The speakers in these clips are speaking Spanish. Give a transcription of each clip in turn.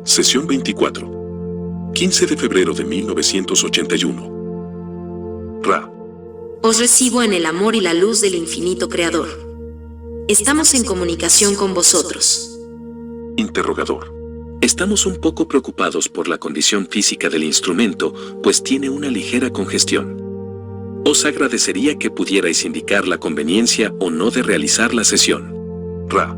Sesión 24. 15 de febrero de 1981. Ra. Os recibo en el amor y la luz del infinito Creador. Estamos en comunicación con vosotros. Interrogador. Estamos un poco preocupados por la condición física del instrumento, pues tiene una ligera congestión. Os agradecería que pudierais indicar la conveniencia o no de realizar la sesión. Ra.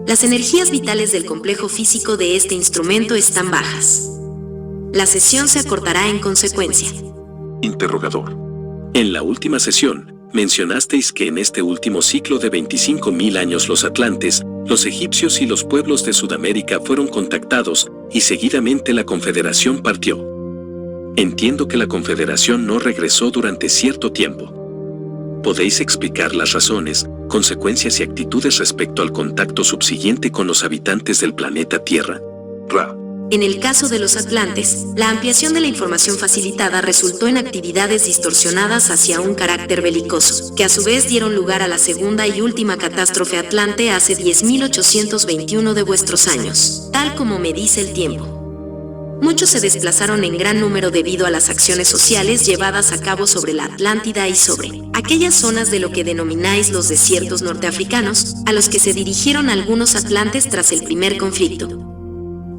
Las energías vitales del complejo físico de este instrumento están bajas. La sesión se acortará en consecuencia. Interrogador. En la última sesión, mencionasteis que en este último ciclo de 25.000 años los atlantes, los egipcios y los pueblos de Sudamérica fueron contactados y seguidamente la Confederación partió. Entiendo que la Confederación no regresó durante cierto tiempo. ¿Podéis explicar las razones, consecuencias y actitudes respecto al contacto subsiguiente con los habitantes del planeta Tierra? Ra. En el caso de los atlantes, la ampliación de la información facilitada resultó en actividades distorsionadas hacia un carácter belicoso, que a su vez dieron lugar a la segunda y última catástrofe atlante hace 10.821 de vuestros años, tal como me dice el tiempo. Muchos se desplazaron en gran número debido a las acciones sociales llevadas a cabo sobre la Atlántida y sobre aquellas zonas de lo que denomináis los desiertos norteafricanos, a los que se dirigieron algunos atlantes tras el primer conflicto.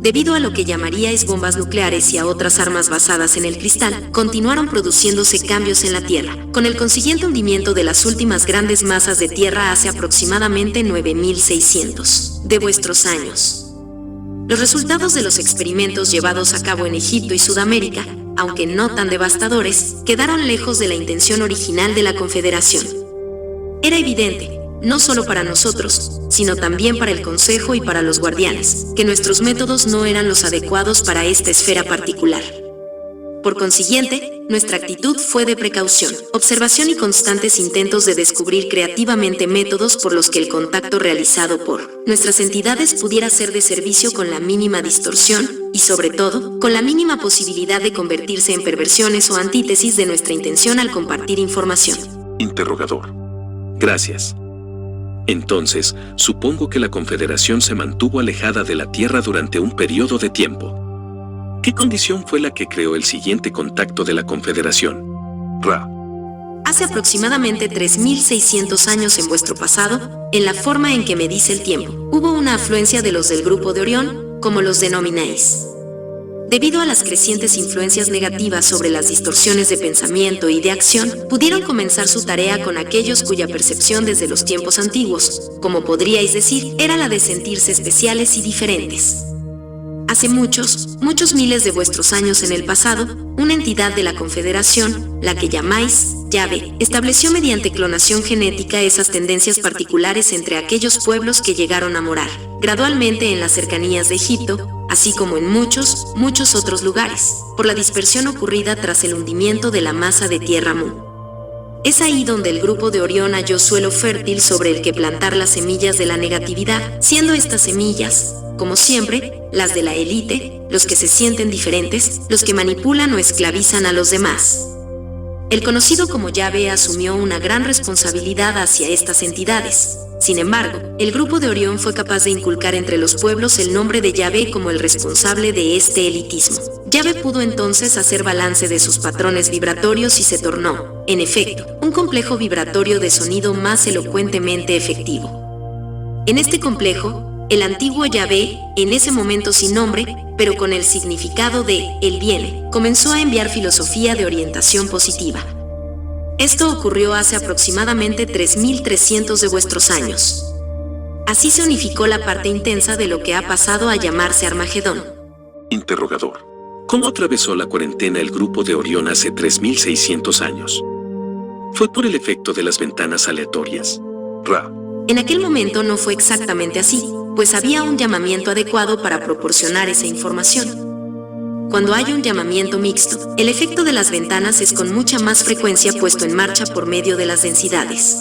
Debido a lo que llamaríais bombas nucleares y a otras armas basadas en el cristal, continuaron produciéndose cambios en la Tierra, con el consiguiente hundimiento de las últimas grandes masas de tierra hace aproximadamente 9.600 de vuestros años. Los resultados de los experimentos llevados a cabo en Egipto y Sudamérica, aunque no tan devastadores, quedaron lejos de la intención original de la Confederación. Era evidente, no solo para nosotros, sino también para el Consejo y para los guardianes, que nuestros métodos no eran los adecuados para esta esfera particular. Por consiguiente, nuestra actitud fue de precaución, observación y constantes intentos de descubrir creativamente métodos por los que el contacto realizado por nuestras entidades pudiera ser de servicio con la mínima distorsión y, sobre todo, con la mínima posibilidad de convertirse en perversiones o antítesis de nuestra intención al compartir información. Interrogador. Gracias. Entonces, supongo que la Confederación se mantuvo alejada de la Tierra durante un periodo de tiempo. ¿Qué condición fue la que creó el siguiente contacto de la Confederación? Ra. Hace aproximadamente 3.600 años en vuestro pasado, en la forma en que me dice el tiempo, hubo una afluencia de los del grupo de Orión, como los denomináis. Debido a las crecientes influencias negativas sobre las distorsiones de pensamiento y de acción, pudieron comenzar su tarea con aquellos cuya percepción desde los tiempos antiguos, como podríais decir, era la de sentirse especiales y diferentes. Hace muchos miles de vuestros años en el pasado, una entidad de la Confederación, la que llamáis Yahvé, estableció mediante clonación genética esas tendencias particulares entre aquellos pueblos que llegaron a morar, gradualmente en las cercanías de Egipto, así como en muchos otros lugares, por la dispersión ocurrida tras el hundimiento de la masa de tierra Mu. Es ahí donde el grupo de Orión halló suelo fértil sobre el que plantar las semillas de la negatividad, siendo estas semillas, como siempre, las de la élite, los que se sienten diferentes, los que manipulan o esclavizan a los demás. El conocido como Yahvé asumió una gran responsabilidad hacia estas entidades. Sin embargo, el grupo de Orión fue capaz de inculcar entre los pueblos el nombre de Yahvé como el responsable de este elitismo. Yahvé pudo entonces hacer balance de sus patrones vibratorios y se tornó, en efecto, un complejo vibratorio de sonido más elocuentemente efectivo. En este complejo, el antiguo Yahvé, en ese momento sin nombre, pero con el significado de Él viene, comenzó a enviar filosofía de orientación positiva. Esto ocurrió hace aproximadamente 3.300 de vuestros años. Así se unificó la parte intensa de lo que ha pasado a llamarse Armagedón. Interrogador. ¿Cómo atravesó la cuarentena el grupo de Orión hace 3.600 años? ¿Fue por el efecto de las ventanas aleatorias? Ra. En aquel momento no fue exactamente así, pues había un llamamiento adecuado para proporcionar esa información. Cuando hay un llamamiento mixto, el efecto de las ventanas es con mucha más frecuencia puesto en marcha por medio de las densidades.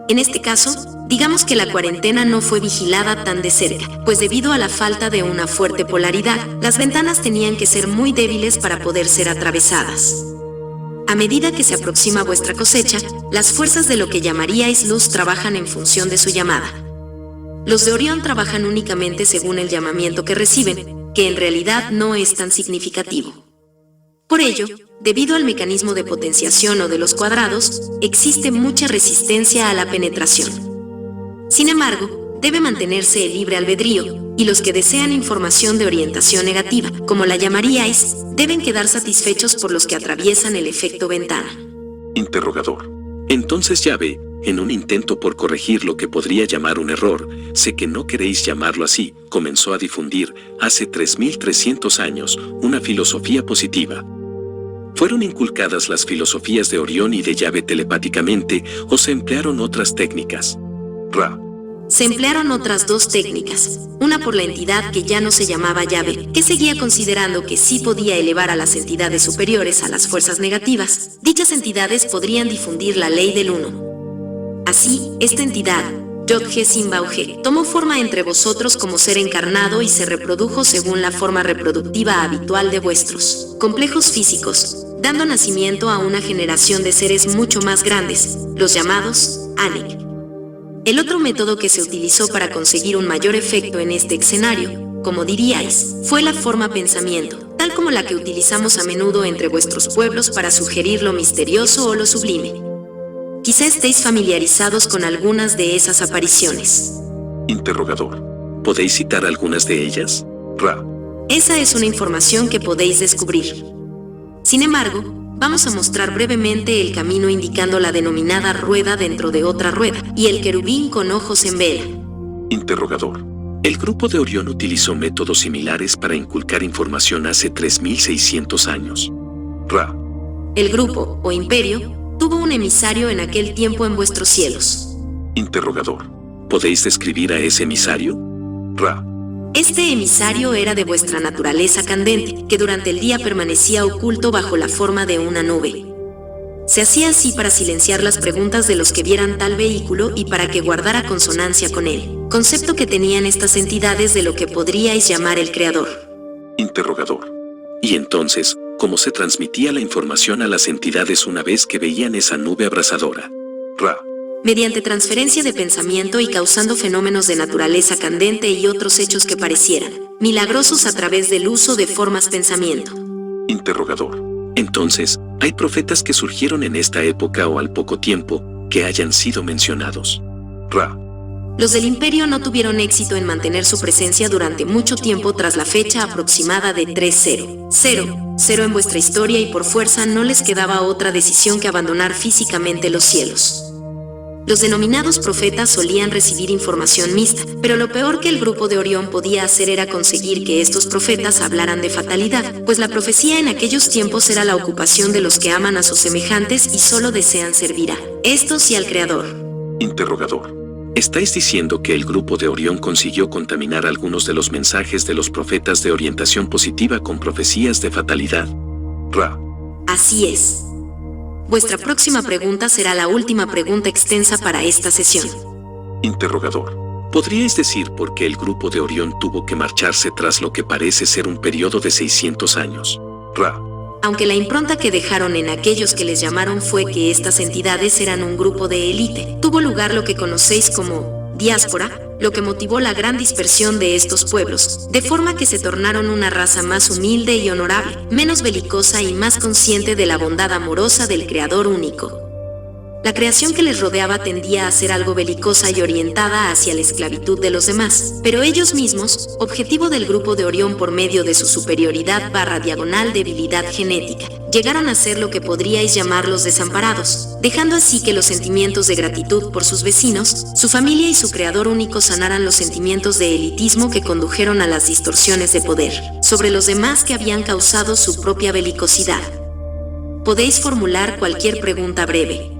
En este caso, digamos que la cuarentena no fue vigilada tan de cerca, pues debido a la falta de una fuerte polaridad, las ventanas tenían que ser muy débiles para poder ser atravesadas. A medida que se aproxima vuestra cosecha, las fuerzas de lo que llamaríais luz trabajan en función de su llamada. Los de Orión trabajan únicamente según el llamamiento que reciben, que en realidad no es tan significativo. Por ello, debido al mecanismo de potenciación o de los cuadrados, existe mucha resistencia a la penetración. Sin embargo, debe mantenerse el libre albedrío, y los que desean información de orientación negativa, como la llamaríais, deben quedar satisfechos por los que atraviesan el efecto ventana. Interrogador. Entonces ya ve, en un intento por corregir lo que podría llamar un error, sé que no queréis llamarlo así, comenzó a difundir, hace 3.300 años, una filosofía positiva. ¿Fueron inculcadas las filosofías de Orión y de Yahvé telepáticamente o se emplearon otras técnicas? Ra. Se emplearon otras dos técnicas, una por la entidad que ya no se llamaba Yahvé, que seguía considerando que sí podía elevar a las entidades superiores a las fuerzas negativas. Dichas entidades podrían difundir la ley del uno. Así, esta entidad, Yod-He Simbauge, tomó forma entre vosotros como ser encarnado y se reprodujo según la forma reproductiva habitual de vuestros complejos físicos, dando nacimiento a una generación de seres mucho más grandes, los llamados Anek. El otro método que se utilizó para conseguir un mayor efecto en este escenario, como diríais, fue la forma pensamiento, tal como la que utilizamos a menudo entre vuestros pueblos para sugerir lo misterioso o lo sublime. Quizá estéis familiarizados con algunas de esas apariciones. Interrogador. ¿Podéis citar algunas de ellas? Ra. Esa es una información que podéis descubrir. Sin embargo, vamos a mostrar brevemente el camino indicando la denominada rueda dentro de otra rueda y el querubín con ojos en vela. Interrogador. El grupo de Orión utilizó métodos similares para inculcar información hace 3.600 años. Ra. El grupo, o imperio, tuvo un emisario en aquel tiempo en vuestros cielos. Interrogador. ¿Podéis describir a ese emisario? Ra. Este emisario era de vuestra naturaleza candente, que durante el día permanecía oculto bajo la forma de una nube. Se hacía así para silenciar las preguntas de los que vieran tal vehículo y para que guardara consonancia con él, concepto que tenían estas entidades de lo que podríais llamar el creador. Interrogador. Y entonces, ¿cómo se transmitía la información a las entidades una vez que veían esa nube abrasadora? Ra. Mediante transferencia de pensamiento y causando fenómenos de naturaleza candente y otros hechos que parecieran milagrosos a través del uso de formas pensamiento. Interrogador. Entonces, ¿hay profetas que surgieron en esta época o al poco tiempo que hayan sido mencionados? Ra. Los del imperio no tuvieron éxito en mantener su presencia durante mucho tiempo tras la fecha aproximada de 3-0 en vuestra historia y por fuerza no les quedaba otra decisión que abandonar físicamente los cielos. Los denominados profetas solían recibir información mixta, pero lo peor que el grupo de Orión podía hacer era conseguir que estos profetas hablaran de fatalidad, pues la profecía en aquellos tiempos era la ocupación de los que aman a sus semejantes y solo desean servir a estos y al Creador. Interrogador. ¿Estáis diciendo que el grupo de Orión consiguió contaminar algunos de los mensajes de los profetas de orientación positiva con profecías de fatalidad? Ra. Así es. Vuestra próxima pregunta será la última pregunta extensa para esta sesión. Interrogador. ¿Podríais decir por qué el grupo de Orión tuvo que marcharse tras lo que parece ser un periodo de 600 años? Ra. Aunque la impronta que dejaron en aquellos que les llamaron fue que estas entidades eran un grupo de élite, tuvo lugar lo que conocéis como diáspora, lo que motivó la gran dispersión de estos pueblos, de forma que se tornaron una raza más humilde y honorable, menos belicosa y más consciente de la bondad amorosa del Creador único. La creación que les rodeaba tendía a ser algo belicosa y orientada hacia la esclavitud de los demás, pero ellos mismos, objetivo del grupo de Orión por medio de su superioridad / debilidad genética, llegaron a ser lo que podríais llamar los desamparados, dejando así que los sentimientos de gratitud por sus vecinos, su familia y su creador único sanaran los sentimientos de elitismo que condujeron a las distorsiones de poder sobre los demás que habían causado su propia belicosidad. Podéis formular cualquier pregunta breve.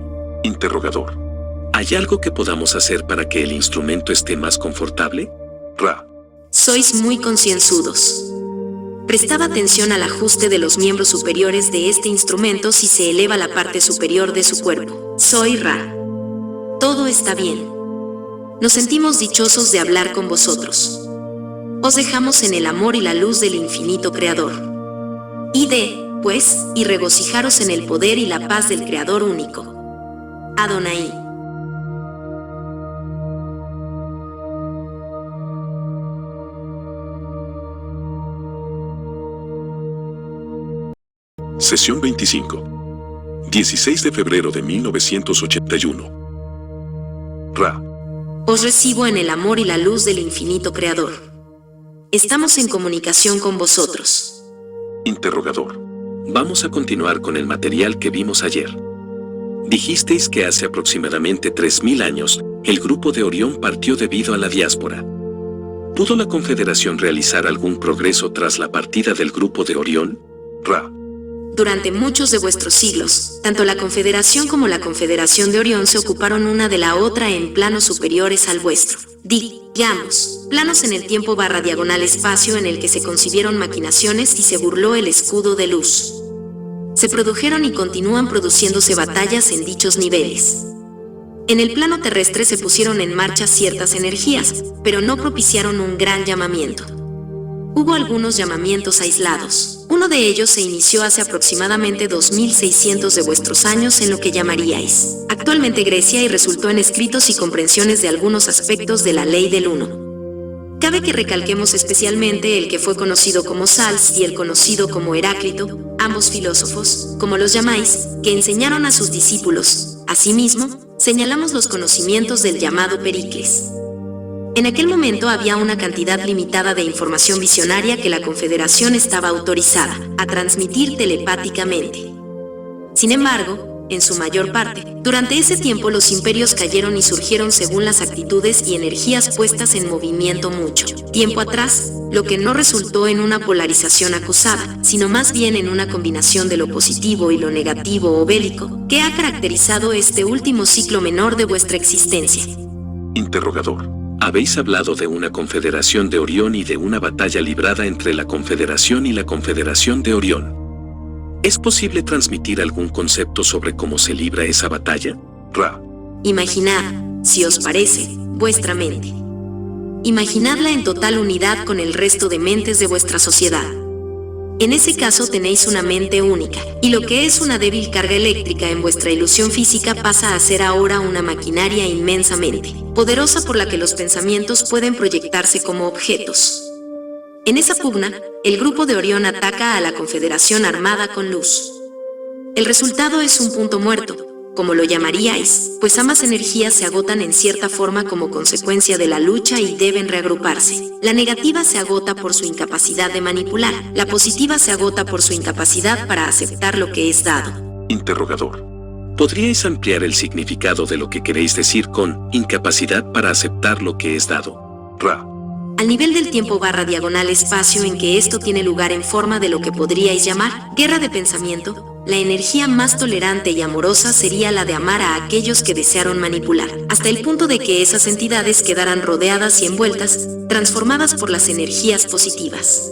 Interrogador. ¿Hay algo que podamos hacer para que el instrumento esté más confortable? Ra. Sois muy concienzudos. Prestad atención al ajuste de los miembros superiores de este instrumento si se eleva la parte superior de su cuerpo. Soy Ra. Todo está bien. Nos sentimos dichosos de hablar con vosotros. Os dejamos en el amor y la luz del infinito Creador. Id, pues, y regocijaros en el poder y la paz del Creador único. Adonai. Sesión 25. 16 de febrero de 1981. Ra. Os recibo en el amor y la luz del infinito Creador. Estamos en comunicación con vosotros. Interrogador. Vamos a continuar con el material que vimos ayer. Dijisteis que hace aproximadamente 3000 años, el grupo de Orión partió debido a la diáspora. ¿Pudo la Confederación realizar algún progreso tras la partida del grupo de Orión? Ra. Durante muchos de vuestros siglos, tanto la Confederación como la Confederación de Orión se ocuparon una de la otra en planos superiores al vuestro. Digamos, planos en el tiempo / diagonal espacio en el que se concibieron maquinaciones y se burló el escudo de luz. Se produjeron y continúan produciéndose batallas en dichos niveles. En el plano terrestre se pusieron en marcha ciertas energías, pero no propiciaron un gran llamamiento. Hubo algunos llamamientos aislados. Uno de ellos se inició hace aproximadamente 2600 de vuestros años en lo que llamaríais actualmente Grecia y resultó en escritos y comprensiones de algunos aspectos de la ley del uno. Cabe que recalquemos especialmente el que fue conocido como Sals y el conocido como Heráclito, ambos filósofos, como los llamáis, que enseñaron a sus discípulos. Asimismo, señalamos los conocimientos del llamado Pericles. En aquel momento había una cantidad limitada de información visionaria que la Confederación estaba autorizada a transmitir telepáticamente. Sin embargo, en su mayor parte, durante ese tiempo los imperios cayeron y surgieron según las actitudes y energías puestas en movimiento mucho tiempo atrás, lo que no resultó en una polarización acusada, sino más bien en una combinación de lo positivo y lo negativo o bélico, que ha caracterizado este último ciclo menor de vuestra existencia. Interrogador. Habéis hablado de una confederación de Orión y de una batalla librada entre la Confederación y la Confederación de Orión. ¿Es posible transmitir algún concepto sobre cómo se libra esa batalla? Ra. Imaginad, si os parece, vuestra mente. Imaginadla en total unidad con el resto de mentes de vuestra sociedad. En ese caso tenéis una mente única, y lo que es una débil carga eléctrica en vuestra ilusión física pasa a ser ahora una maquinaria inmensamente poderosa por la que los pensamientos pueden proyectarse como objetos. En esa pugna, el grupo de Orión ataca a la Confederación armada con luz. El resultado es un punto muerto, como lo llamaríais, pues ambas energías se agotan en cierta forma como consecuencia de la lucha y deben reagruparse. La negativa se agota por su incapacidad de manipular, la positiva se agota por su incapacidad para aceptar lo que es dado. Interrogador. ¿Podríais ampliar el significado de lo que queréis decir con incapacidad para aceptar lo que es dado? Ra. Al nivel del tiempo / diagonal espacio en que esto tiene lugar en forma de lo que podríais llamar guerra de pensamiento, la energía más tolerante y amorosa sería la de amar a aquellos que desearon manipular, hasta el punto de que esas entidades quedaran rodeadas y envueltas, transformadas por las energías positivas.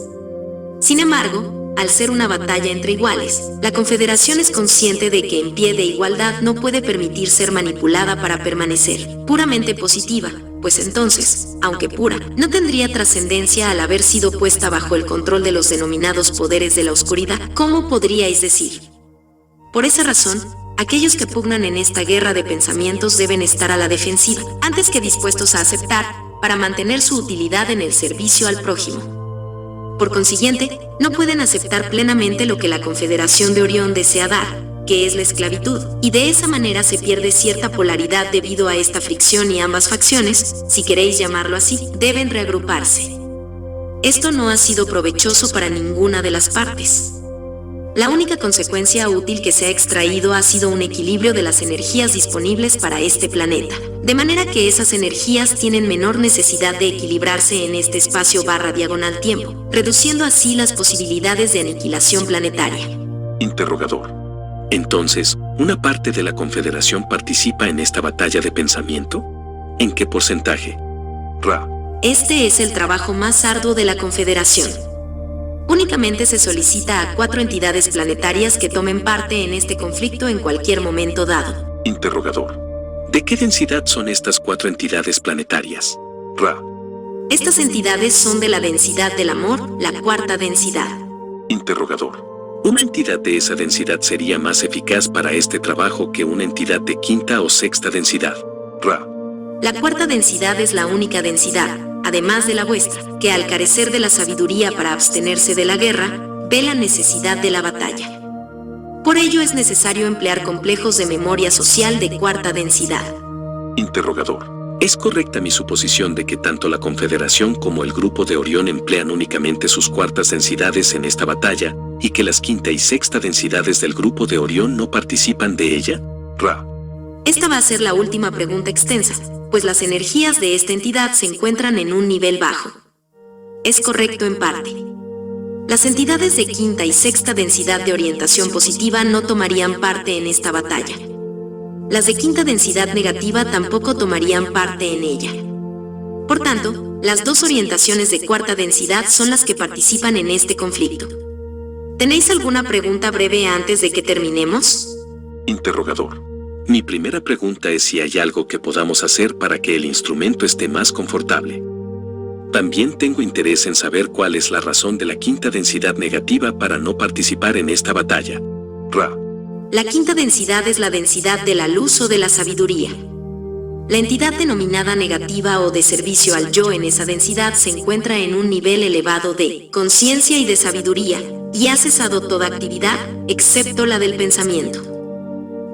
Sin embargo, al ser una batalla entre iguales, la Confederación es consciente de que en pie de igualdad no puede permitir ser manipulada para permanecer puramente positiva, pues entonces, aunque pura, no tendría trascendencia al haber sido puesta bajo el control de los denominados poderes de la oscuridad, ¿cómo podríais decir? Por esa razón, aquellos que pugnan en esta guerra de pensamientos deben estar a la defensiva, antes que dispuestos a aceptar, para mantener su utilidad en el servicio al prójimo. Por consiguiente, no pueden aceptar plenamente lo que la Confederación de Orión desea dar, que es la esclavitud, y de esa manera se pierde cierta polaridad debido a esta fricción y ambas facciones, si queréis llamarlo así, deben reagruparse. Esto no ha sido provechoso para ninguna de las partes. La única consecuencia útil que se ha extraído ha sido un equilibrio de las energías disponibles para este planeta, de manera que esas energías tienen menor necesidad de equilibrarse en este espacio / diagonal tiempo, reduciendo así las posibilidades de aniquilación planetaria. Interrogador. Entonces, ¿una parte de la Confederación participa en esta batalla de pensamiento? ¿En qué porcentaje? Ra. Este es el trabajo más arduo de la Confederación. Únicamente se solicita a 4 entidades planetarias que tomen parte en este conflicto en cualquier momento dado. Interrogador. ¿De qué densidad son estas 4 entidades planetarias? Ra. Estas entidades son de la densidad del amor, la 4ª densidad. Interrogador. Una entidad de esa densidad sería más eficaz para este trabajo que una entidad de 5ª o 6ª densidad. Ra. La 4ª densidad es la única densidad, además de la vuestra, que al carecer de la sabiduría para abstenerse de la guerra, ve la necesidad de la batalla. Por ello es necesario emplear complejos de memoria social de cuarta densidad. Interrogador. ¿Es correcta mi suposición de que tanto la Confederación como el Grupo de Orión emplean únicamente sus cuartas densidades en esta batalla, y que las quinta y sexta densidades del Grupo de Orión no participan de ella? Ra. Esta va a ser la última pregunta extensa, pues las energías de esta entidad se encuentran en un nivel bajo. Es correcto en parte. Las entidades de quinta y sexta densidad de orientación positiva no tomarían parte en esta batalla. Las de quinta densidad negativa tampoco tomarían parte en ella. Por tanto, las dos orientaciones de cuarta densidad son las que participan en este conflicto. ¿Tenéis alguna pregunta breve antes de que terminemos? Interrogador. Mi primera pregunta es si hay algo que podamos hacer para que el instrumento esté más confortable. También tengo interés en saber cuál es la razón de la quinta densidad negativa para no participar en esta batalla. Ra. La quinta densidad es la densidad de la luz o de la sabiduría. La entidad denominada negativa o de servicio al yo en esa densidad se encuentra en un nivel elevado de conciencia y de sabiduría, y ha cesado toda actividad, excepto la del pensamiento.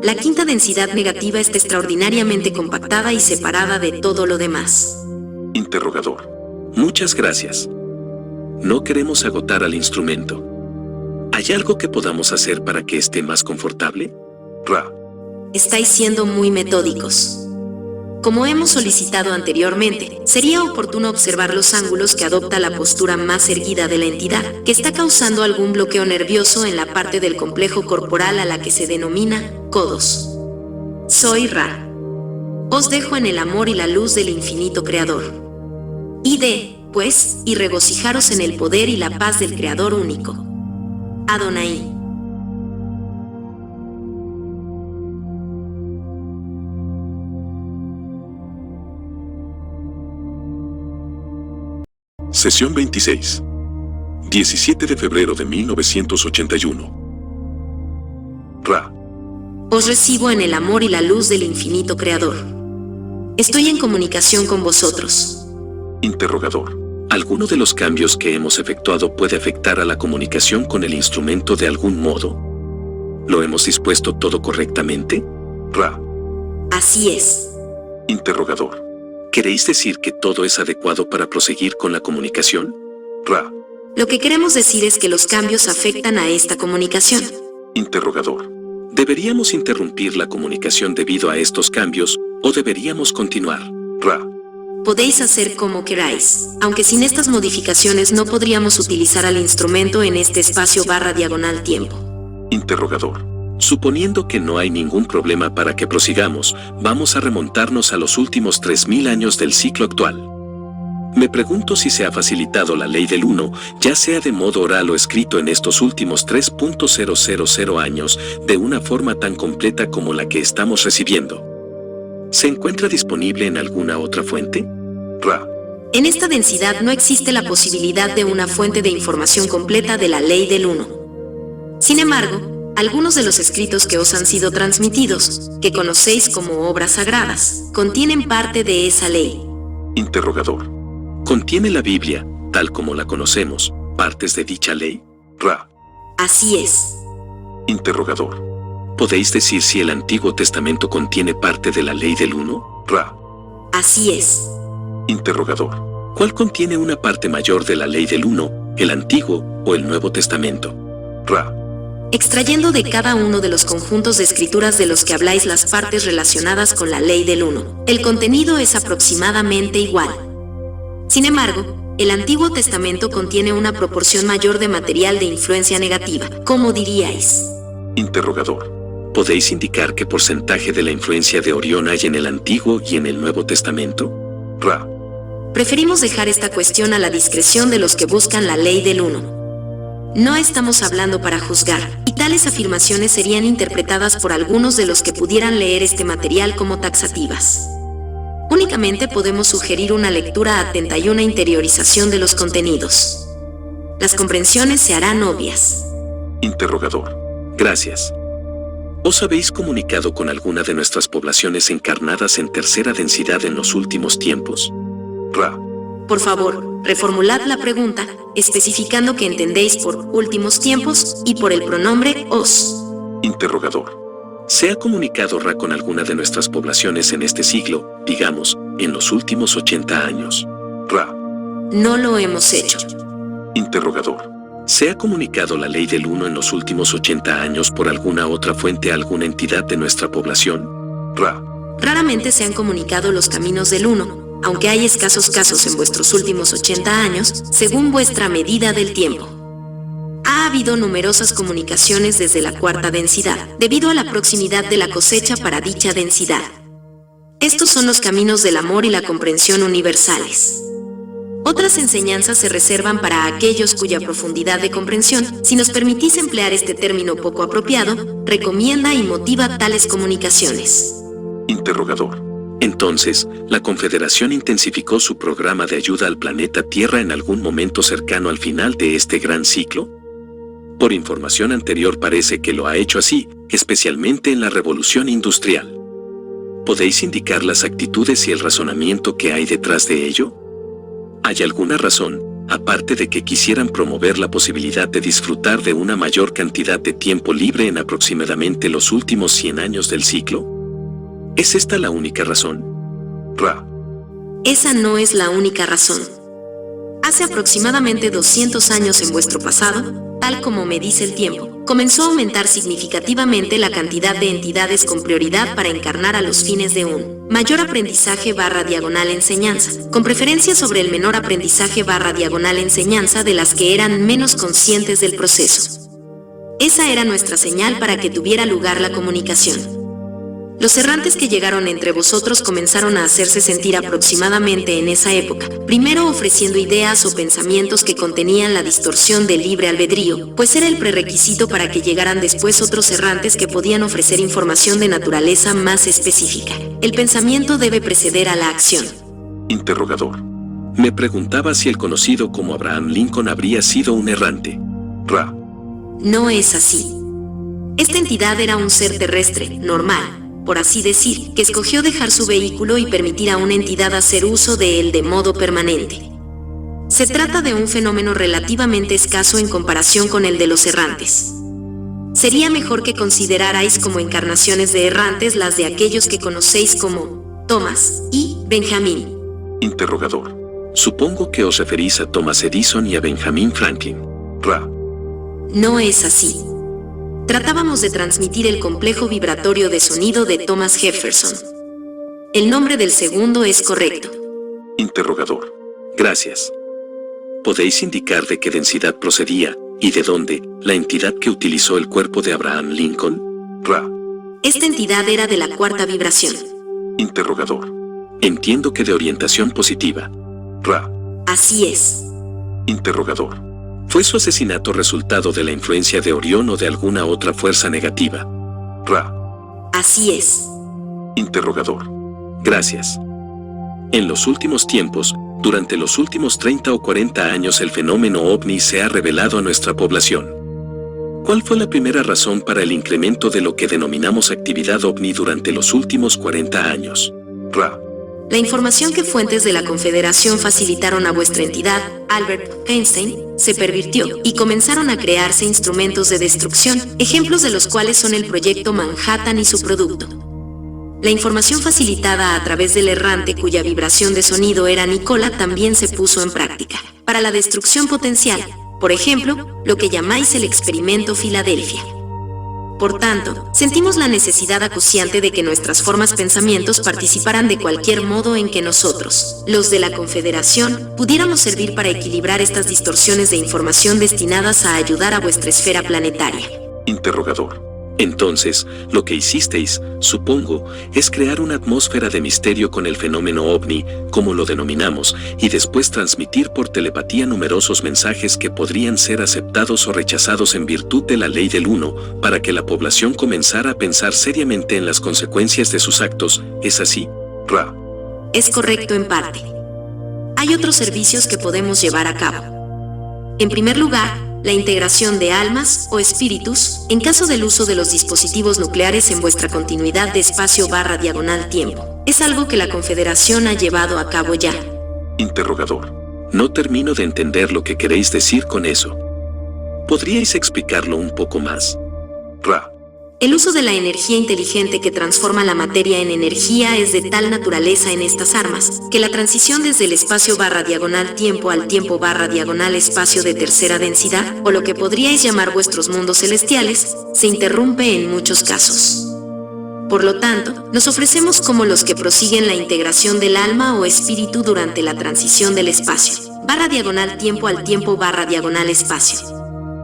La quinta densidad negativa está extraordinariamente compactada y separada de todo lo demás. Interrogador. Muchas gracias. No queremos agotar al instrumento. ¿Hay algo que podamos hacer para que esté más confortable? Ra. Estáis siendo muy metódicos. Como hemos solicitado anteriormente, sería oportuno observar los ángulos que adopta la postura más erguida de la entidad, que está causando algún bloqueo nervioso en la parte del complejo corporal a la que se denomina codos. Soy Ra. Os dejo en el amor y la luz del infinito Creador. Id, pues, y regocijaros en el poder y la paz del Creador único. Adonai. Sesión 26. 17 de febrero de 1981. Ra. Os recibo en el amor y la luz del infinito Creador. Estoy en comunicación con vosotros. Interrogador. ¿Alguno de los cambios que hemos efectuado puede afectar a la comunicación con el instrumento de algún modo? ¿Lo hemos dispuesto todo correctamente? Ra. Así es. Interrogador. ¿Queréis decir que todo es adecuado para proseguir con la comunicación? Ra. Lo que queremos decir es que los cambios afectan a esta comunicación. Interrogador. ¿Deberíamos interrumpir la comunicación debido a estos cambios, o deberíamos continuar? Ra. Podéis hacer como queráis, aunque sin estas modificaciones no podríamos utilizar al instrumento en este espacio/diagonal tiempo. Interrogador. Suponiendo que no hay ningún problema para que prosigamos, vamos a remontarnos a los últimos 3000 años del ciclo actual. Me pregunto si se ha facilitado la ley del 1, ya sea de modo oral o escrito en estos últimos 3.000 años, de una forma tan completa como la que estamos recibiendo. ¿Se encuentra disponible en alguna otra fuente? Ra. En esta densidad no existe la posibilidad de una fuente de información completa de la ley del 1. Sin embargo, algunos de los escritos que os han sido transmitidos, que conocéis como obras sagradas, contienen parte de esa ley. Interrogador. ¿Contiene la Biblia, tal como la conocemos, partes de dicha ley? Ra. Así es. Interrogador. ¿Podéis decir si el Antiguo Testamento contiene parte de la ley del 1? Ra. Así es. Interrogador. ¿Cuál contiene una parte mayor de la ley del 1, el Antiguo o el Nuevo Testamento? Ra. Extrayendo de cada uno de los conjuntos de escrituras de los que habláis las partes relacionadas con la ley del 1, el contenido es aproximadamente igual. Sin embargo, el Antiguo Testamento contiene una proporción mayor de material de influencia negativa. ¿Cómo diríais? Interrogador. ¿Podéis indicar qué porcentaje de la influencia de Orión hay en el Antiguo y en el Nuevo Testamento? Ra. Preferimos dejar esta cuestión a la discreción de los que buscan la ley del 1. No estamos hablando para juzgar, y tales afirmaciones serían interpretadas por algunos de los que pudieran leer este material como taxativas. Únicamente podemos sugerir una lectura atenta y una interiorización de los contenidos. Las comprensiones se harán obvias. Interrogador. Gracias. ¿Os habéis comunicado con alguna de nuestras poblaciones encarnadas en tercera densidad en los últimos tiempos? Ra. Por favor, reformulad la pregunta, especificando que entendéis por últimos tiempos y por el pronombre os. Interrogador. ¿Se ha comunicado Ra con alguna de nuestras poblaciones en este siglo, digamos, en los últimos 80 años? Ra. No lo hemos hecho. Interrogador. ¿Se ha comunicado la ley del 1 en los últimos 80 años por alguna otra fuente a alguna entidad de nuestra población? Ra. Raramente se han comunicado los caminos del uno, aunque hay escasos casos en vuestros últimos 80 años, según vuestra medida del tiempo. Ha habido numerosas comunicaciones desde la cuarta densidad, debido a la proximidad de la cosecha para dicha densidad. Estos son los caminos del amor y la comprensión universales. Otras enseñanzas se reservan para aquellos cuya profundidad de comprensión, si nos permitís emplear este término poco apropiado, recomienda y motiva tales comunicaciones. Interrogador. Entonces, ¿la Confederación intensificó su programa de ayuda al planeta Tierra en algún momento cercano al final de este gran ciclo? Por información anterior parece que lo ha hecho así, especialmente en la Revolución Industrial. ¿Podéis indicar las actitudes y el razonamiento que hay detrás de ello? ¿Hay alguna razón, aparte de que quisieran promover la posibilidad de disfrutar de una mayor cantidad de tiempo libre en aproximadamente los últimos 100 años del ciclo? ¿Es esta la única razón? Ra. Esa no es la única razón. Hace aproximadamente 200 años en vuestro pasado, tal como me dice el tiempo, comenzó a aumentar significativamente la cantidad de entidades con prioridad para encarnar a los fines de un mayor aprendizaje / enseñanza, con preferencia sobre el menor aprendizaje / enseñanza de las que eran menos conscientes del proceso. Esa era nuestra señal para que tuviera lugar la comunicación. Los errantes que llegaron entre vosotros comenzaron a hacerse sentir aproximadamente en esa época, primero ofreciendo ideas o pensamientos que contenían la distorsión del libre albedrío, pues era el prerequisito para que llegaran después otros errantes que podían ofrecer información de naturaleza más específica. El pensamiento debe preceder a la acción. Interrogador. Me preguntaba si el conocido como Abraham Lincoln habría sido un errante. Ra. No es así. Esta entidad era un ser terrestre, normal, por así decir, que escogió dejar su vehículo y permitir a una entidad hacer uso de él de modo permanente. Se trata de un fenómeno relativamente escaso en comparación con el de los errantes. Sería mejor que considerarais como encarnaciones de errantes las de aquellos que conocéis como Thomas y Benjamin. Interrogador. Supongo que os referís a Thomas Edison y a Benjamin Franklin. Ra. No es así. Tratábamos de transmitir el complejo vibratorio de sonido de Thomas Jefferson. El nombre del segundo es correcto. Interrogador. Gracias. ¿Podéis indicar de qué densidad procedía, y de dónde, la entidad que utilizó el cuerpo de Abraham Lincoln? Ra. Esta entidad era de la cuarta vibración. Interrogador. Entiendo que de orientación positiva. Ra. Así es. Interrogador. ¿Fue su asesinato resultado de la influencia de Orión o de alguna otra fuerza negativa? Ra. Así es. Interrogador. Gracias. En los últimos tiempos, durante los últimos 30 o 40 años el fenómeno ovni se ha revelado a nuestra población. ¿Cuál fue la primera razón para el incremento de lo que denominamos actividad ovni durante los últimos 40 años? Ra. La información que fuentes de la Confederación facilitaron a vuestra entidad, Albert Einstein, se pervirtió y comenzaron a crearse instrumentos de destrucción, ejemplos de los cuales son el proyecto Manhattan y su producto. La información facilitada a través del errante cuya vibración de sonido era Nicola también se puso en práctica. Para la destrucción potencial, por ejemplo, lo que llamáis el experimento Filadelfia. Por tanto, sentimos la necesidad acuciante de que nuestras formas pensamientos participaran de cualquier modo en que nosotros, los de la Confederación, pudiéramos servir para equilibrar estas distorsiones de información destinadas a ayudar a vuestra esfera planetaria. Interrogador. Entonces, lo que hicisteis, supongo, es crear una atmósfera de misterio con el fenómeno ovni, como lo denominamos, y después transmitir por telepatía numerosos mensajes que podrían ser aceptados o rechazados en virtud de la ley del uno, para que la población comenzara a pensar seriamente en las consecuencias de sus actos. ¿Es así? Ra. Es correcto en parte. Hay otros servicios que podemos llevar a cabo. En primer lugar, la integración de almas o espíritus, en caso del uso de los dispositivos nucleares en vuestra continuidad de espacio/tiempo. Es algo que la Confederación ha llevado a cabo ya. Interrogador. No termino de entender lo que queréis decir con eso. ¿Podríais explicarlo un poco más? Ra. El uso de la energía inteligente que transforma la materia en energía es de tal naturaleza en estas armas, que la transición desde el espacio/tiempo al tiempo/espacio de tercera densidad, o lo que podríais llamar vuestros mundos celestiales, se interrumpe en muchos casos. Por lo tanto, nos ofrecemos como los que prosiguen la integración del alma o espíritu durante la transición del espacio/tiempo al tiempo/espacio.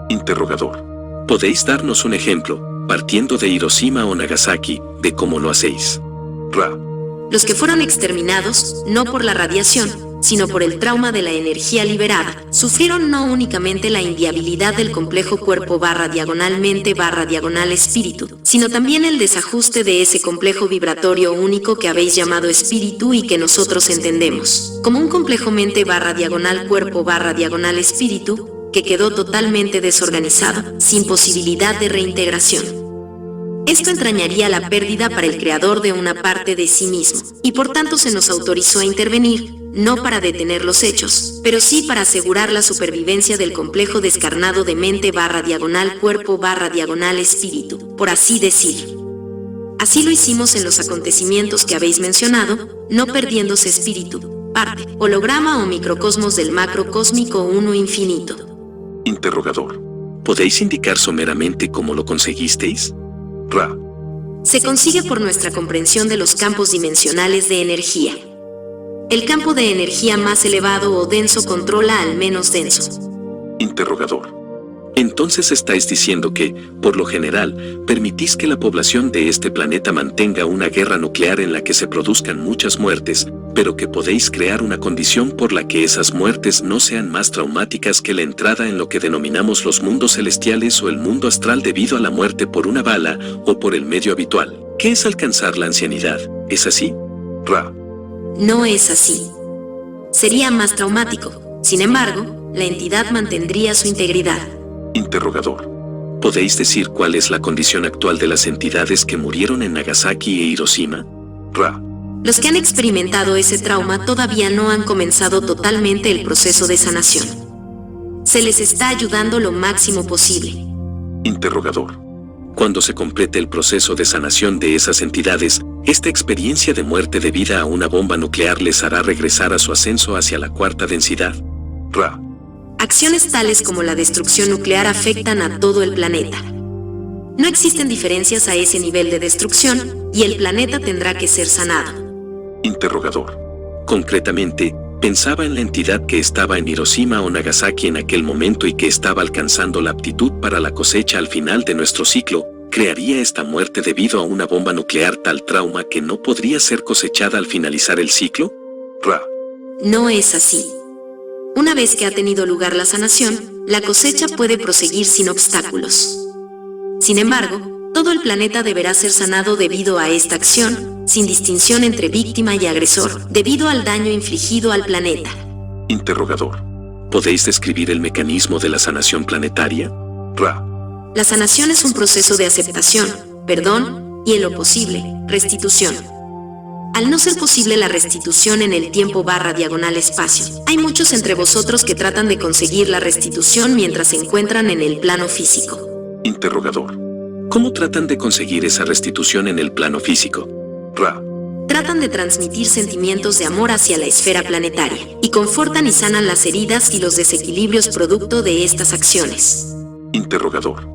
Interrogador. ¿Podéis darnos un ejemplo, partiendo de Hiroshima o Nagasaki, de cómo lo hacéis? Ra. Los que fueron exterminados, no por la radiación, sino por el trauma de la energía liberada, sufrieron no únicamente la inviabilidad del complejo cuerpo/mente/espíritu, sino también el desajuste de ese complejo vibratorio único que habéis llamado espíritu y que nosotros entendemos como un complejo mente/cuerpo/espíritu, que quedó totalmente desorganizado, sin posibilidad de reintegración. Esto entrañaría la pérdida para el creador de una parte de sí mismo, y por tanto se nos autorizó a intervenir, no para detener los hechos, pero sí para asegurar la supervivencia del complejo descarnado de mente/cuerpo/espíritu, por así decir. Así lo hicimos en los acontecimientos que habéis mencionado, no perdiéndose espíritu, parte, holograma o microcosmos del macrocósmico uno infinito. Interrogador. ¿Podéis indicar someramente cómo lo conseguisteis? Ra. Se consigue por nuestra comprensión de los campos dimensionales de energía. El campo de energía más elevado o denso controla al menos denso. Interrogador. Entonces estáis diciendo que, por lo general, permitís que la población de este planeta mantenga una guerra nuclear en la que se produzcan muchas muertes, pero que podéis crear una condición por la que esas muertes no sean más traumáticas que la entrada en lo que denominamos los mundos celestiales o el mundo astral debido a la muerte por una bala o por el medio habitual, que es alcanzar la ancianidad. ¿Es así? Ra. No es así. Sería más traumático. Sin embargo, la entidad mantendría su integridad. Interrogador. ¿Podéis decir cuál es la condición actual de las entidades que murieron en Nagasaki e Hiroshima? Ra. Los que han experimentado ese trauma todavía no han comenzado totalmente el proceso de sanación. Se les está ayudando lo máximo posible. Interrogador. Cuando se complete el proceso de sanación de esas entidades, esta experiencia de muerte debida a una bomba nuclear les hará regresar a su ascenso hacia la cuarta densidad. Ra. Acciones tales como la destrucción nuclear afectan a todo el planeta. No existen diferencias a ese nivel de destrucción, y el planeta tendrá que ser sanado. Interrogador. Concretamente, pensaba en la entidad que estaba en Hiroshima o Nagasaki en aquel momento y que estaba alcanzando la aptitud para la cosecha al final de nuestro ciclo. ¿Crearía esta muerte debido a una bomba nuclear tal trauma que no podría ser cosechada al finalizar el ciclo? Ra. No es así. Una vez que ha tenido lugar la sanación, la cosecha puede proseguir sin obstáculos. Sin embargo, todo el planeta deberá ser sanado debido a esta acción, sin distinción entre víctima y agresor, debido al daño infligido al planeta. Interrogador. ¿Podéis describir el mecanismo de la sanación planetaria? Ra. La sanación es un proceso de aceptación, perdón y, en lo posible, restitución. Al no ser posible la restitución en el tiempo/espacio, hay muchos entre vosotros que tratan de conseguir la restitución mientras se encuentran en el plano físico. Interrogador. ¿Cómo tratan de conseguir esa restitución en el plano físico? Ra. Tratan de transmitir sentimientos de amor hacia la esfera planetaria, y confortan y sanan las heridas y los desequilibrios producto de estas acciones. Interrogador.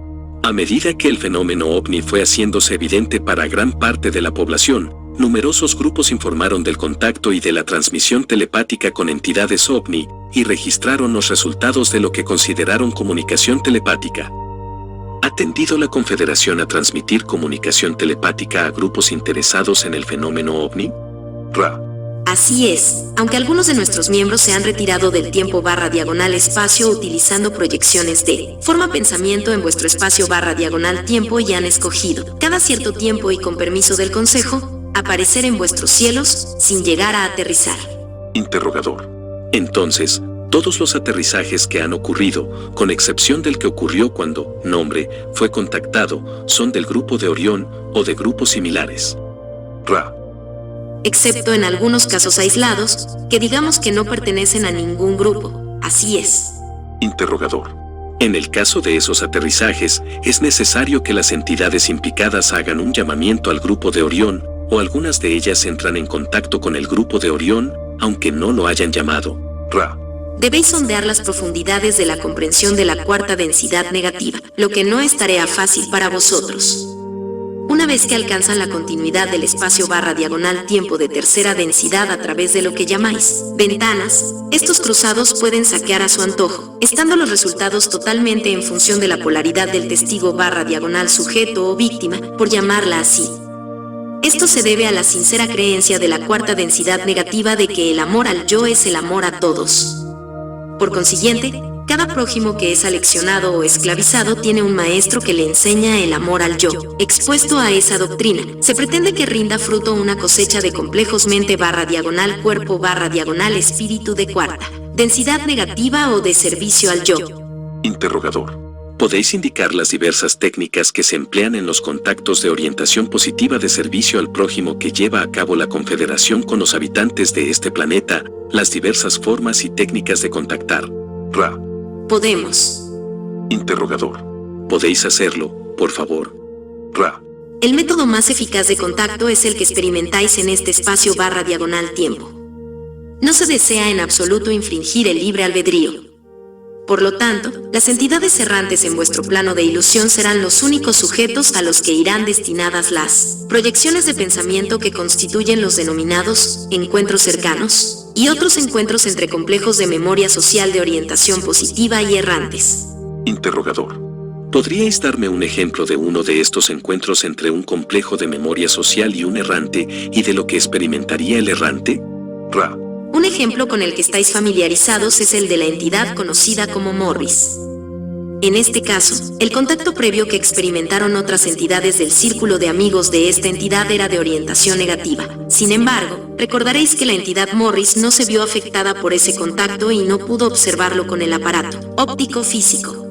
A medida que el fenómeno ovni fue haciéndose evidente para gran parte de la población, numerosos grupos informaron del contacto y de la transmisión telepática con entidades ovni, y registraron los resultados de lo que consideraron comunicación telepática. ¿Ha tendido la Confederación a transmitir comunicación telepática a grupos interesados en el fenómeno ovni? Ra. Así es, aunque algunos de nuestros miembros se han retirado del tiempo/espacio utilizando proyecciones de forma pensamiento en vuestro espacio/tiempo y han escogido, cada cierto tiempo y con permiso del Consejo, aparecer en vuestros cielos sin llegar a aterrizar. Interrogador. Entonces, todos los aterrizajes que han ocurrido, con excepción del que ocurrió cuando Nombre fue contactado, son del grupo de Orión o de grupos similares. Ra. Excepto en algunos casos aislados, que digamos que no pertenecen a ningún grupo. Así es. Interrogador. En el caso de esos aterrizajes, es necesario que las entidades implicadas hagan un llamamiento al grupo de Orión, o algunas de ellas entran en contacto con el grupo de Orión, aunque no lo hayan llamado. Ra. Debéis sondear las profundidades de la comprensión de la cuarta densidad negativa, lo que no es tarea fácil para vosotros. Una vez que alcanzan la continuidad del espacio/diagonal-tiempo de tercera densidad a través de lo que llamáis ventanas, estos cruzados pueden saquear a su antojo, estando los resultados totalmente en función de la polaridad del testigo/diagonal-sujeto o víctima, por llamarla así. Esto se debe a la sincera creencia de la cuarta densidad negativa de que el amor al yo es el amor a todos. Por consiguiente, cada prójimo que es aleccionado o esclavizado tiene un maestro que le enseña el amor al yo. Expuesto a esa doctrina, se pretende que rinda fruto una cosecha de complejos mente/cuerpo/espíritu de cuarta densidad negativa o de servicio al yo. Interrogador. ¿Podéis indicar las diversas técnicas que se emplean en los contactos de orientación positiva de servicio al prójimo que lleva a cabo la Confederación con los habitantes de este planeta, las diversas formas y técnicas de contactar? Ra. Podemos. Interrogador. ¿Podéis hacerlo, por favor? Ra. El método más eficaz de contacto es el que experimentáis en este espacio/diagonal-tiempo. No se desea en absoluto infringir el libre albedrío. Por lo tanto, las entidades errantes en vuestro plano de ilusión serán los únicos sujetos a los que irán destinadas las proyecciones de pensamiento que constituyen los denominados encuentros cercanos y otros encuentros entre complejos de memoria social de orientación positiva y errantes. Interrogador. ¿Podríais darme un ejemplo de uno de estos encuentros entre un complejo de memoria social y un errante y de lo que experimentaría el errante? Ra. Un ejemplo con el que estáis familiarizados es el de la entidad conocida como Morris. En este caso, el contacto previo que experimentaron otras entidades del círculo de amigos de esta entidad era de orientación negativa. Sin embargo, recordaréis que la entidad Morris no se vio afectada por ese contacto y no pudo observarlo con el aparato óptico físico.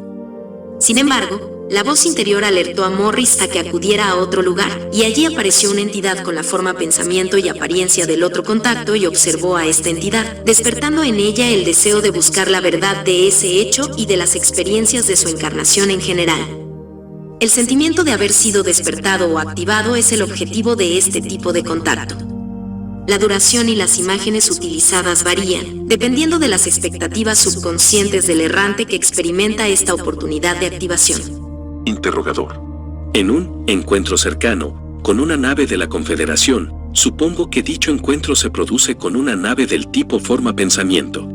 Sin embargo, la voz interior alertó a Morris a que acudiera a otro lugar, y allí apareció una entidad con la forma, pensamiento y apariencia del otro contacto y observó a esta entidad, despertando en ella el deseo de buscar la verdad de ese hecho y de las experiencias de su encarnación en general. El sentimiento de haber sido despertado o activado es el objetivo de este tipo de contacto. La duración y las imágenes utilizadas varían, dependiendo de las expectativas subconscientes del errante que experimenta esta oportunidad de activación. Interrogador. En un encuentro cercano, con una nave de la Confederación, supongo que dicho encuentro se produce con una nave del tipo forma pensamiento.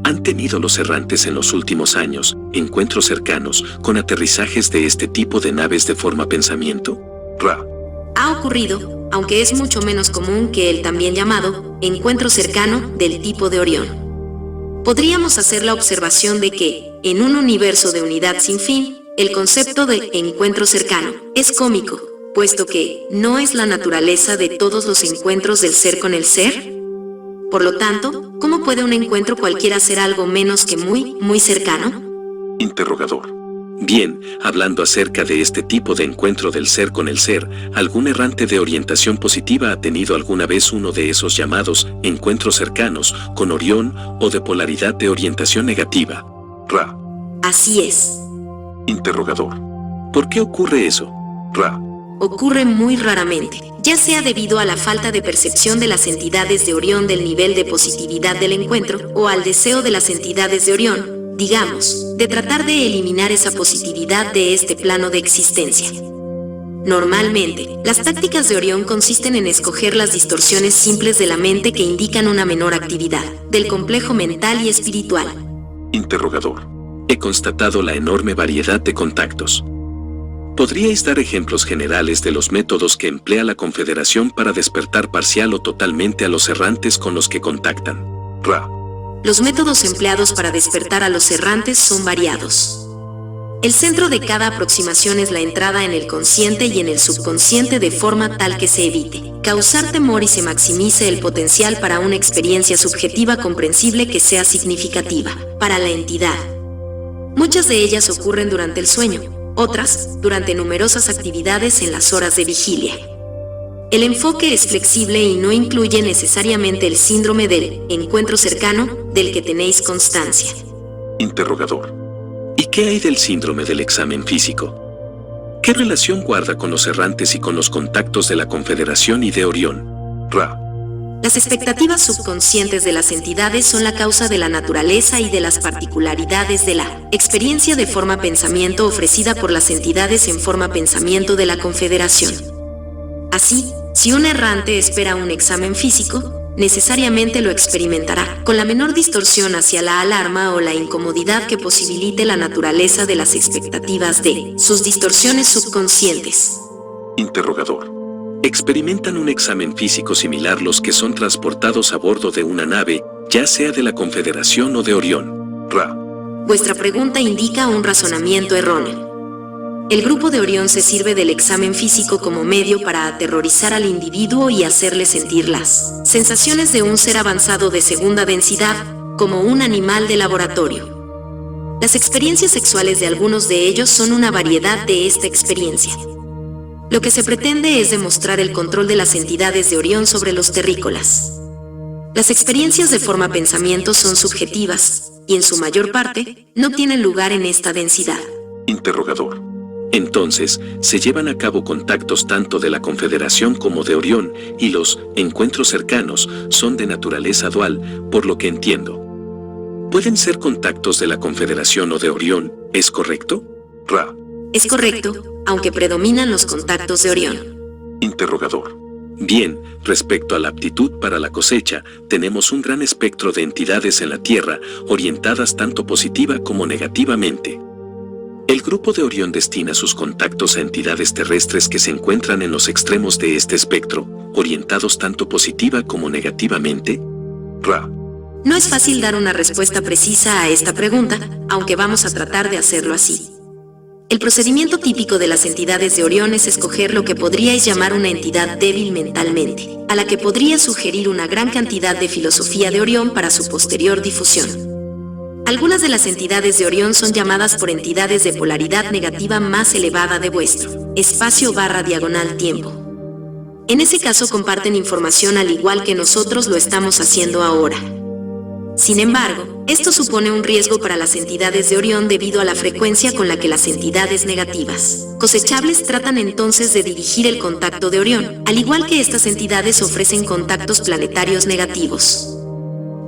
¿Han tenido los errantes en los últimos años encuentros cercanos con aterrizajes de este tipo de naves de forma pensamiento? Ra. Ha ocurrido, aunque es mucho menos común que el también llamado encuentro cercano del tipo de Orión. Podríamos hacer la observación de que, en un universo de unidad sin fin, el concepto de encuentro cercano es cómico, puesto que no es la naturaleza de todos los encuentros del ser con el ser. Por lo tanto, ¿cómo puede un encuentro cualquiera ser algo menos que muy, muy cercano? Interrogador. Bien, hablando acerca de este tipo de encuentro del ser con el ser, ¿algún errante de orientación positiva ha tenido alguna vez uno de esos llamados encuentros cercanos con Orión o de polaridad de orientación negativa? Ra. Así es. Interrogador. ¿Por qué ocurre eso? Ra. Ocurre muy raramente, ya sea debido a la falta de percepción de las entidades de Orión del nivel de positividad del encuentro o al deseo de las entidades de Orión, digamos, de tratar de eliminar esa positividad de este plano de existencia. Normalmente, las tácticas de Orión consisten en escoger las distorsiones simples de la mente que indican una menor actividad del complejo mental y espiritual. Interrogador. He constatado la enorme variedad de contactos. ¿Podríais dar ejemplos generales de los métodos que emplea la Confederación para despertar parcial o totalmente a los errantes con los que contactan? Ra. Los métodos empleados para despertar a los errantes son variados. El centro de cada aproximación es la entrada en el consciente y en el subconsciente de forma tal que se evite causar temor y se maximice el potencial para una experiencia subjetiva comprensible que sea significativa para la entidad. Muchas de ellas ocurren durante el sueño, otras durante numerosas actividades en las horas de vigilia. El enfoque es flexible y no incluye necesariamente el síndrome del encuentro cercano del que tenéis constancia. Interrogador. ¿Y ¿Qué hay del síndrome del examen físico? ¿Qué relación guarda con los errantes y con los contactos de la Confederación y de Orión? Ra. Las expectativas subconscientes de las entidades son la causa de la naturaleza y de las particularidades de la experiencia de forma pensamiento ofrecida por las entidades en forma pensamiento de la Confederación. Así, si un errante espera un examen físico, necesariamente lo experimentará, con la menor distorsión hacia la alarma o la incomodidad que posibilite la naturaleza de las expectativas de sus distorsiones subconscientes. Interrogador. Experimentan un examen físico similar los que son transportados a bordo de una nave, ya sea de la Confederación o de Orión. Ra. Vuestra pregunta indica un razonamiento erróneo. El grupo de Orión se sirve del examen físico como medio para aterrorizar al individuo y hacerle sentir las sensaciones de un ser avanzado de segunda densidad, como un animal de laboratorio. Las experiencias sexuales de algunos de ellos son una variedad de esta experiencia. Lo que se pretende es demostrar el control de las entidades de Orión sobre los terrícolas. Las experiencias de forma pensamiento son subjetivas, y en su mayor parte, no tienen lugar en esta densidad. Interrogador. Entonces, se llevan a cabo contactos tanto de la Confederación como de Orión, y los encuentros cercanos son de naturaleza dual, por lo que entiendo. Pueden ser contactos de la Confederación o de Orión, ¿es correcto? Ra. Es correcto, aunque predominan los contactos de Orión. Interrogador. Bien, respecto a la aptitud para la cosecha, tenemos un gran espectro de entidades en la Tierra, orientadas tanto positiva como negativamente. El grupo de Orión destina sus contactos a entidades terrestres que se encuentran en los extremos de este espectro, orientados tanto positiva como negativamente. Ra. No es fácil dar una respuesta precisa a esta pregunta, aunque vamos a tratar de hacerlo así. El procedimiento típico de las entidades de Orión es escoger lo que podríais llamar una entidad débil mentalmente, a la que podría sugerir una gran cantidad de filosofía de Orión para su posterior difusión. Algunas de las entidades de Orión son llamadas por entidades de polaridad negativa más elevada de vuestro espacio/diagonal-tiempo. En ese caso comparten información al igual que nosotros lo estamos haciendo ahora. Sin embargo, esto supone un riesgo para las entidades de Orión debido a la frecuencia con la que las entidades negativas cosechables tratan entonces de dirigir el contacto de Orión, al igual que estas entidades ofrecen contactos planetarios negativos.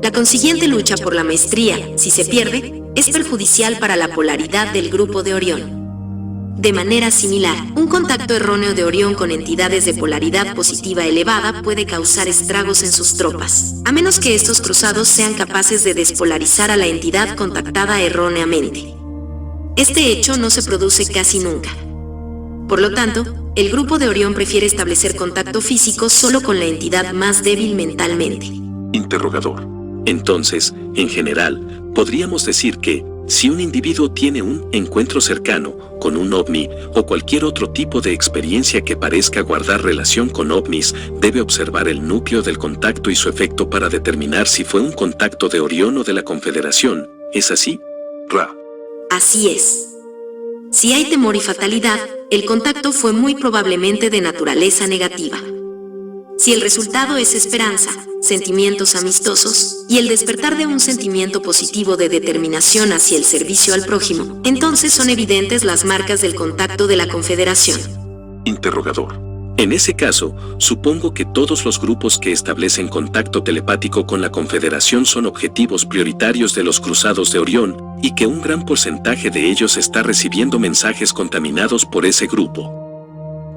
La consiguiente lucha por la maestría, si se pierde, es perjudicial para la polaridad del grupo de Orión. De manera similar, un contacto erróneo de Orión con entidades de polaridad positiva elevada puede causar estragos en sus tropas, a menos que estos cruzados sean capaces de despolarizar a la entidad contactada erróneamente. Este hecho no se produce casi nunca. Por lo tanto, el grupo de Orión prefiere establecer contacto físico solo con la entidad más débil mentalmente. Interrogador. Entonces, en general, podríamos decir que, si un individuo tiene un encuentro cercano con un ovni o cualquier otro tipo de experiencia que parezca guardar relación con ovnis, debe observar el núcleo del contacto y su efecto para determinar si fue un contacto de Orión o de la Confederación. ¿Es así? Ra. Así es. Si hay temor y fatalidad, el contacto fue muy probablemente de naturaleza negativa. Si el resultado es esperanza, sentimientos amistosos y el despertar de un sentimiento positivo de determinación hacia el servicio al prójimo, entonces son evidentes las marcas del contacto de la Confederación. Interrogador. En ese caso, supongo que todos los grupos que establecen contacto telepático con la Confederación son objetivos prioritarios de los cruzados de Orión, y que un gran porcentaje de ellos está recibiendo mensajes contaminados por ese grupo.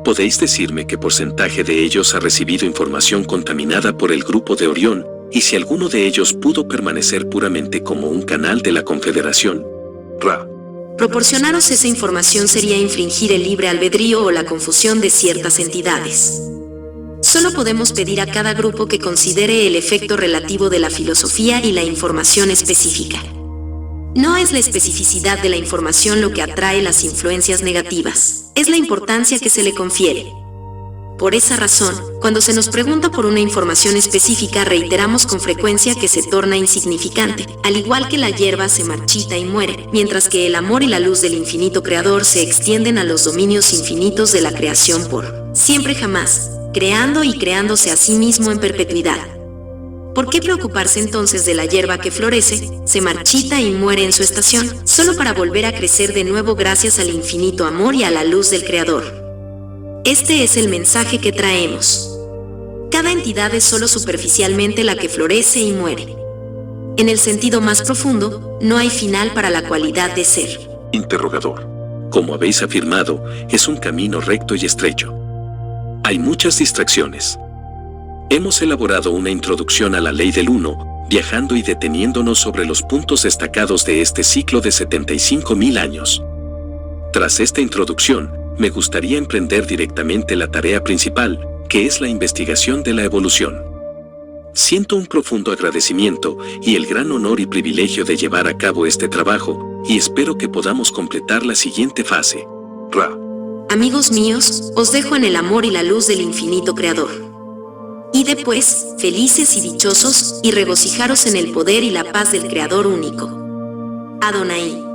¿Podéis decirme qué porcentaje de ellos ha recibido información contaminada por el grupo de Orión, y si alguno de ellos pudo permanecer puramente como un canal de la Confederación? Ra. Proporcionaros esa información sería infringir el libre albedrío o la confusión de ciertas entidades. Solo podemos pedir a cada grupo que considere el efecto relativo de la filosofía y la información específica. No es la especificidad de la información lo que atrae las influencias negativas, es la importancia que se le confiere. Por esa razón, cuando se nos pregunta por una información específica, reiteramos con frecuencia que se torna insignificante, al igual que la hierba se marchita y muere, mientras que el amor y la luz del infinito creador se extienden a los dominios infinitos de la creación por siempre jamás, creando y creándose a sí mismo en perpetuidad. ¿Por qué preocuparse entonces de la hierba que florece, se marchita y muere en su estación, solo para volver a crecer de nuevo gracias al infinito amor y a la luz del Creador? Este es el mensaje que traemos. Cada entidad es solo superficialmente la que florece y muere. En el sentido más profundo, no hay final para la cualidad de ser. Interrogador. Como habéis afirmado, es un camino recto y estrecho. Hay muchas distracciones. Hemos elaborado una introducción a la ley del uno, viajando y deteniéndonos sobre los puntos destacados de este ciclo de 75.000 años. Tras esta introducción, me gustaría emprender directamente la tarea principal, que es la investigación de la evolución. Siento un profundo agradecimiento y el gran honor y privilegio de llevar a cabo este trabajo, y espero que podamos completar la siguiente fase. Ra. Amigos míos, os dejo en el amor y la luz del infinito Creador. Y después, felices y dichosos, y regocijaros en el poder y la paz del Creador único. Adonai.